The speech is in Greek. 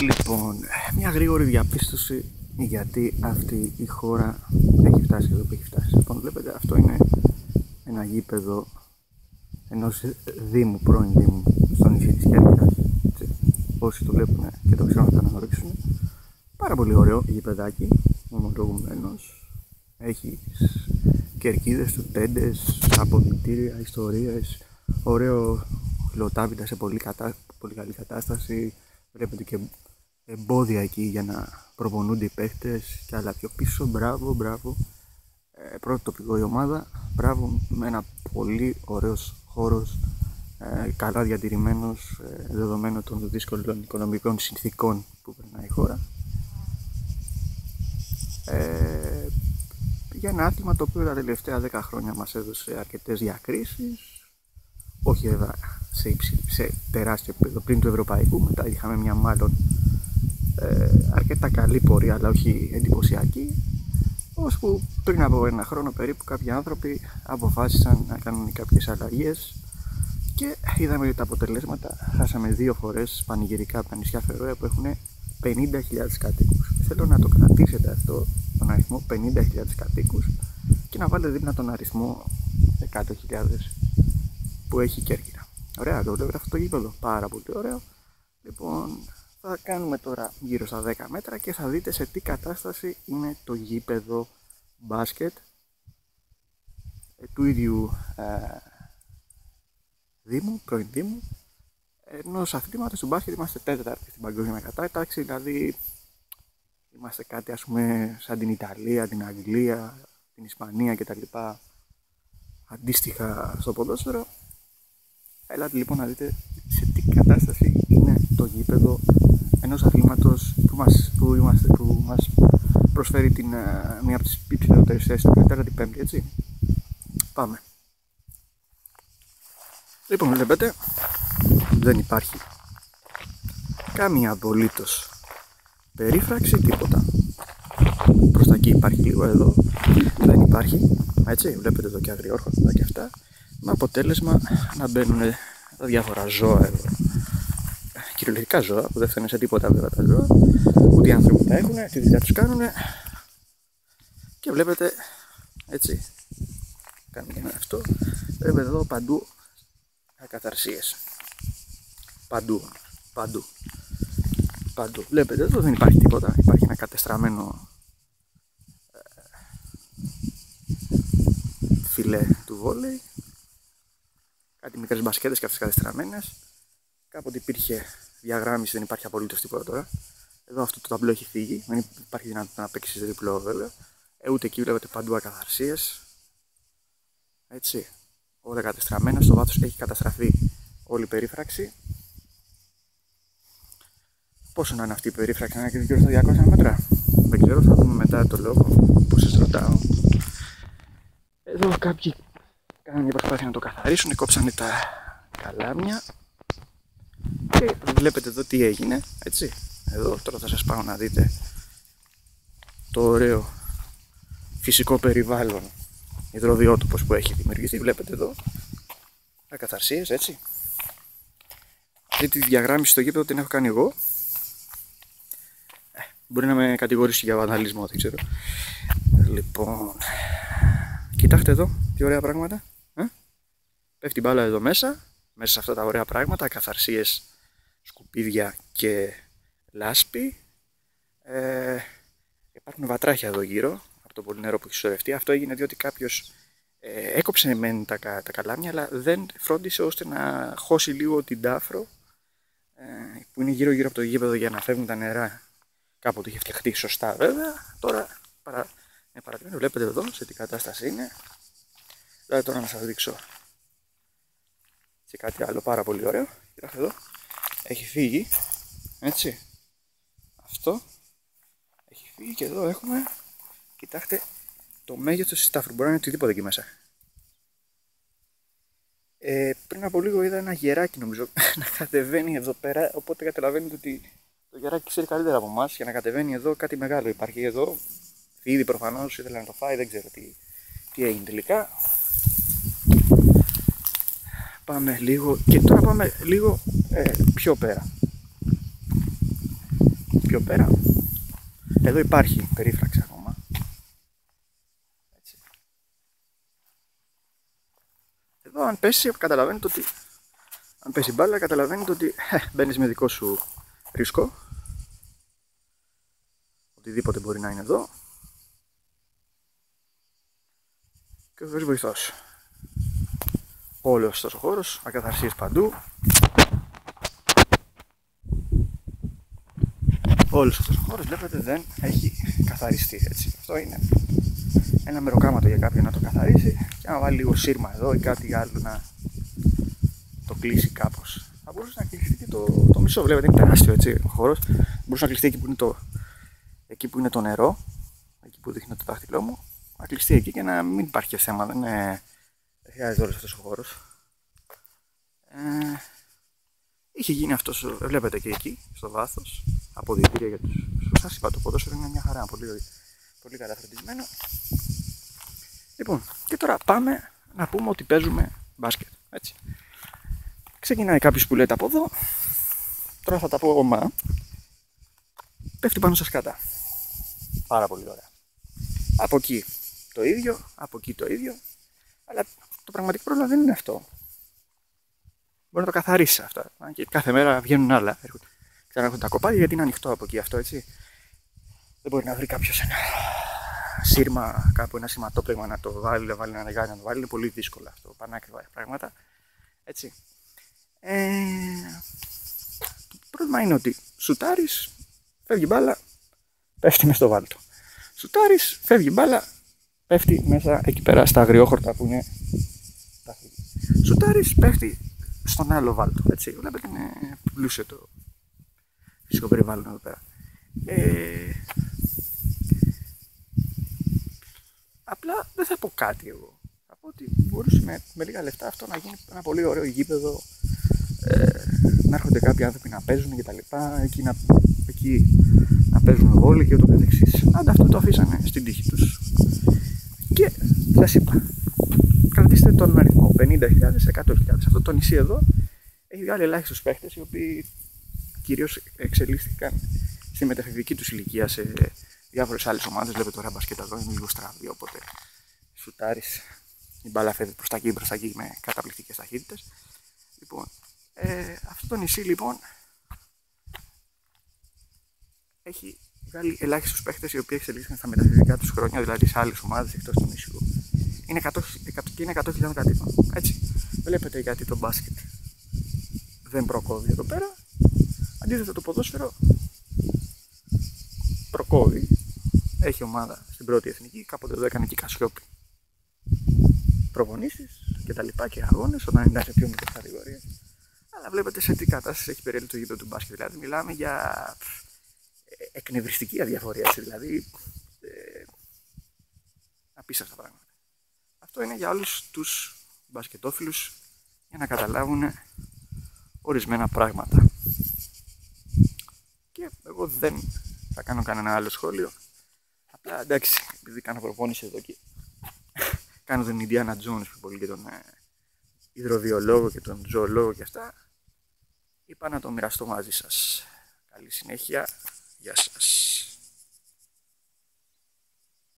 Λοιπόν, μια γρήγορη διαπίστωση γιατί αυτή η χώρα έχει φτάσει εδώ που έχει φτάσει. Λοιπόν, βλέπετε, αυτό είναι ένα γήπεδο ενός δήμου, πρώην δήμου, στο νησί της Κέρκυρας. Όσοι το βλέπουν και το ξέρουν να το αναγνωρίσουν. Πάρα πολύ ωραίο γήπεδάκι, ομολογουμένως. Έχει κερκίδες, του τέντες, αποδυτήρια, ιστορίες, ωραίο λωτάβητα σε πολύ καλή κατάσταση. Βλέπετε και εμπόδια εκεί για να προπονούνται οι παίχτες και άλλα πιο πίσω. Μπράβο, μπράβο. Πρώτο τοπικό η ομάδα. Μπράβο, με ένα πολύ ωραίος χώρος, καλά διατηρημένος, δεδομένου των δύσκολων οικονομικών συνθήκων που περνάει η χώρα. Για ένα άθλημα το οποίο τα τελευταία 10 χρόνια μας έδωσε αρκετές διακρίσεις, όχι βέβαια σε τεράστιο επίπεδο πριν του ευρωπαϊκού, μετά είχαμε μια μάλλον αρκετά καλή πορεία, αλλά όχι εντυπωσιακή, ώσπου πριν από ένα χρόνο περίπου κάποιοι άνθρωποι αποφάσισαν να κάνουν κάποιες αλλαγές και είδαμε τα αποτελέσματα. Χάσαμε 2 φορές πανηγυρικά από τα νησιά Φερόε που έχουν 50.000 κατοίκους. Θέλω να το κρατήσετε αυτό, τον αριθμό 50.000 κατοίκους, και να βάλετε δίπλα τον αριθμό 100.000 που έχει η Κέρκυρα. Ωραία, το βλέπετε αυτό το γήπεδο, πάρα πολύ ωραίο. Λοιπόν, θα κάνουμε τώρα γύρω στα 10 μέτρα και θα δείτε σε τι κατάσταση είναι το γήπεδο μπάσκετ του ίδιου δήμου, πρώην δήμου, ενός αθλήματος του μπάσκετ. Είμαστε 4η στην παγκόσμια κατάταξη, δηλαδή είμαστε κάτι ας πούμε σαν την Ιταλία, την Αγγλία, την Ισπανία κτλ. Αντίστοιχα στο ποδόσφαιρο. Ελάτε λοιπόν να δείτε σε τι κατάσταση είναι το γήπεδο ενός αθλήματος που μας προσφέρει μία από τις υψηλότερες θέσεις του 45η, έτσι. Πάμε. Λοιπόν, βλέπετε, δεν υπάρχει καμία απολύτως περίφραξη, τίποτα. Προς τα εκεί υπάρχει λίγο, εδώ δεν υπάρχει, έτσι, βλέπετε εδώ και αγριόρχοντα και αυτά, με αποτέλεσμα να μπαίνουν τα διάφορα ζώα εδώ, κυριολεκτικά ζώα που δεν φταίνουν σε τίποτα βέβαια τα ζώα, ούτε οι άνθρωποι τα έχουν, τη δουλειά τους κάνουν, και βλέπετε, έτσι, κάνουμε ένα αυτό, βλέπετε εδώ παντού ακαθαρσίες, παντού, βλέπετε εδώ δεν υπάρχει τίποτα, υπάρχει ένα κατεστραμμένο φιλέ του βόλεϊ, κάτι μικρές μπασκέτες και αυτές κατεστραμμένες. Κάποτε υπήρχε διαγράμμιση, δεν υπάρχει απολύτως τίποτα τώρα. Εδώ αυτό το ταμπλό έχει φύγει, δεν υπάρχει δυνατότητα να παίξει σε διπλό βέβαια. Ούτε εκεί βλέπετε παντού ακαθαρσίες, έτσι, όλα κατεστραμμένα. Στο βάθος έχει καταστραφεί όλη η περίφραξη. Πόσο να είναι αυτή η περίφραξη, να είναι και γύρω στα 200 μέτρα, δεν ξέρω, θα δούμε μετά το λόγο που σας ρωτάω. Εδώ κάποιοι κάνουν μια προσπάθεια να το καθαρίσουν, κόψανε τα καλάμια και βλέπετε εδώ τι έγινε, έτσι. Εδώ τώρα θα σας πάω να δείτε το ωραίο φυσικό περιβάλλον υδροβιότοπος που έχει δημιουργηθεί. Βλέπετε εδώ ακαθαρσίες, έτσι. Αυτή τη διαγράμμιση στο γήπεδο την έχω κάνει εγώ. Μπορεί να με κατηγορήσει για βανδαλισμό, δεν ξέρω. Λοιπόν, κοιτάξτε εδώ τι ωραία πράγματα. Πέφτει μπάλα εδώ μέσα σε αυτά τα ωραία πράγματα, ακαθαρσίες, σκουπίδια και λάσπη. Υπάρχουν βατράχια εδώ γύρω από το πολύ νερό που έχει σωρευτεί. Αυτό έγινε διότι κάποιος έκοψε μεν τα καλάμια, αλλά δεν φρόντισε ώστε να χώσει λίγο την τάφρο που είναι γύρω από το γήπεδο για να φεύγουν τα νερά. Κάποτε είχε φτιαχτεί σωστά βέβαια, τώρα είναι παρατημένο. Βλέπετε εδώ σε τι κατάσταση είναι. Δηλαδή τώρα να σας δείξω και κάτι άλλο πάρα πολύ ωραίο. Κοιτάξτε εδώ, έχει φύγει, έτσι, αυτό έχει φύγει και εδώ έχουμε, κοιτάξτε το μέγεθος της τάφρου, μπορεί να είναι οτιδήποτε εκεί μέσα. Πριν από λίγο είδα ένα γεράκι νομίζω να κατεβαίνει εδώ πέρα, οπότε καταλαβαίνετε ότι το γεράκι ξέρει καλύτερα από εμάς για να κατεβαίνει εδώ κάτι μεγάλο. Υπάρχει εδώ, ήδη προφανώς ήθελε να το φάει, δεν ξέρω τι έγινε τελικά. Πάμε λίγο και τώρα πάμε λίγο πιο πέρα. πιο πέρα. Εδώ υπάρχει περίφραξη ακόμα. Έτσι. Εδώ αν πέσει καταλαβαίνετε ότι, αν πέσει μπάλα καταλαβαίνετε ότι μπαίνεις με δικό σου ρίσκο. Οτιδήποτε μπορεί να είναι εδώ. Και ο βοηθός. Όλος αυτός ο χώρος, ακαθαρσίες παντού. Όλος αυτός ο χώρος βλέπετε δεν έχει καθαριστεί, έτσι. Αυτό είναι ένα μεροκάματο για κάποιον να το καθαρίσει και να βάλει λίγο σύρμα εδώ ή κάτι άλλο να το κλείσει κάπως. Θα μπορούσε να κλειστεί και το μισό, βλέπετε είναι τεράστιο, έτσι, ο χώρος. Μπορούσε να κλειστεί εκεί που είναι το νερό, εκεί που δείχνει το δάχτυλό μου, να κλειστεί εκεί και να μην υπάρχει θέμα, δεν χρειάζεται όλος αυτός ο χώρος. Είχε γίνει αυτός, βλέπετε και εκεί, στο βάθος, αποδυτήρια για τους. Σας είπα, το ποδόσφαιρο είναι μια χαρά, πολύ καλά φροντισμένο. Λοιπόν, και τώρα πάμε να πούμε ότι παίζουμε μπάσκετ, έτσι. Ξεκινάει κάποιος που λέτε από εδώ, τώρα θα τα πω εγώ πέφτει πάνω στα σκάτα. Πάρα πολύ ωραία. Από εκεί το ίδιο, από εκεί το ίδιο, αλλά το πραγματικό πρόβλημα δεν είναι αυτό. Μπορεί να το καθαρίσει αυτά. Και κάθε μέρα βγαίνουν άλλα. Ξανάρχονται τα κοπάδια γιατί είναι ανοιχτό από εκεί αυτό, έτσι. Δεν μπορεί να βρει κάποιος ένα σύρμα, κάπου ένα σηματόπλεγμα να το βάλει, να βάλει ένα ρεγάλι να το βάλει. Είναι πολύ δύσκολο αυτό. Πανάκριβα πράγματα. Έτσι. Το πρόβλημα είναι ότι σουτάρεις, φεύγει μπάλα, πέφτει μες στο βάλτο. Σουτάρεις, φεύγει μπάλα, πέφτει μέσα εκεί πέρα στα αγριόχορτα που είναι τα φύλλα. Σουτάρεις, πέφτει στον άλλο βάλτο. Έτσι. Βλέπετε είναι πλούσιο το φυσικό περιβάλλον εδώ πέρα. Απλά δεν θα πω κάτι εγώ. Θα πω ότι μπορούσε με λίγα λεφτά αυτό να γίνει ένα πολύ ωραίο γήπεδο. Να έρχονται κάποιοι άνθρωποι να παίζουν και τα λοιπά. Εκεί να παίζουν βόλεϊ και ούτω καθεξής. Άντε αυτό το αφήσανε στην τύχη τους. Και σας είπα, κρατήστε τον αριθμό 50.000, 100.000. Αυτό το νησί εδώ έχει βγάλει ελάχιστους παίχτες οι οποίοι κυρίως εξελίχθηκαν στη μεταφηβική τους ηλικία σε διάφορες άλλες ομάδες. Βλέπετε τώρα μπασκέτα εδώ είναι λίγο στραβή, οπότε σουτάρεις, η μπάλα φεύγει προς τα εκεί με καταπληκτικές ταχύτητες. Λοιπόν, αυτό το νησί λοιπόν έχει βγάλει ελάχιστους παίχτες οι οποίοι εξελίχθηκαν στα μεταφηβικά τους χρόνια, δηλαδή σε άλλες ομάδες εκτός του νησιού. Είναι 100.000 κατοίκων. Έτσι. Βλέπετε γιατί το μπάσκετ δεν προκόβει εδώ πέρα. Αντίθετα το ποδόσφαιρο προκόβει. Έχει ομάδα στην πρώτη εθνική, κάποτε εδώ έκανε και η Κασιόπη προπονήσεις και τα λοιπά και αγώνες όταν ήταν σε πιο μικρές κατηγορίες. Αλλά βλέπετε σε τι κατάσταση έχει περιέλθει το γήπεδο του μπάσκετ. Δηλαδή μιλάμε για εκνευριστική αδιαφορία, έτσι, δηλαδή απίστευτα πράγματα. Αυτό είναι για όλους τους μπασκετόφιλους για να καταλάβουν ορισμένα πράγματα. Και εγώ δεν θα κάνω κανένα άλλο σχόλιο. Απλά εντάξει, επειδή κάνω προπόνηση εδώ και κάνω τον Ιντιάνα Τζόνς πιο πολύ και τον υδροβιολόγο και τον ζωολόγο και αυτά, είπα να το μοιραστώ μαζί σας. Καλή συνέχεια. Γεια σας.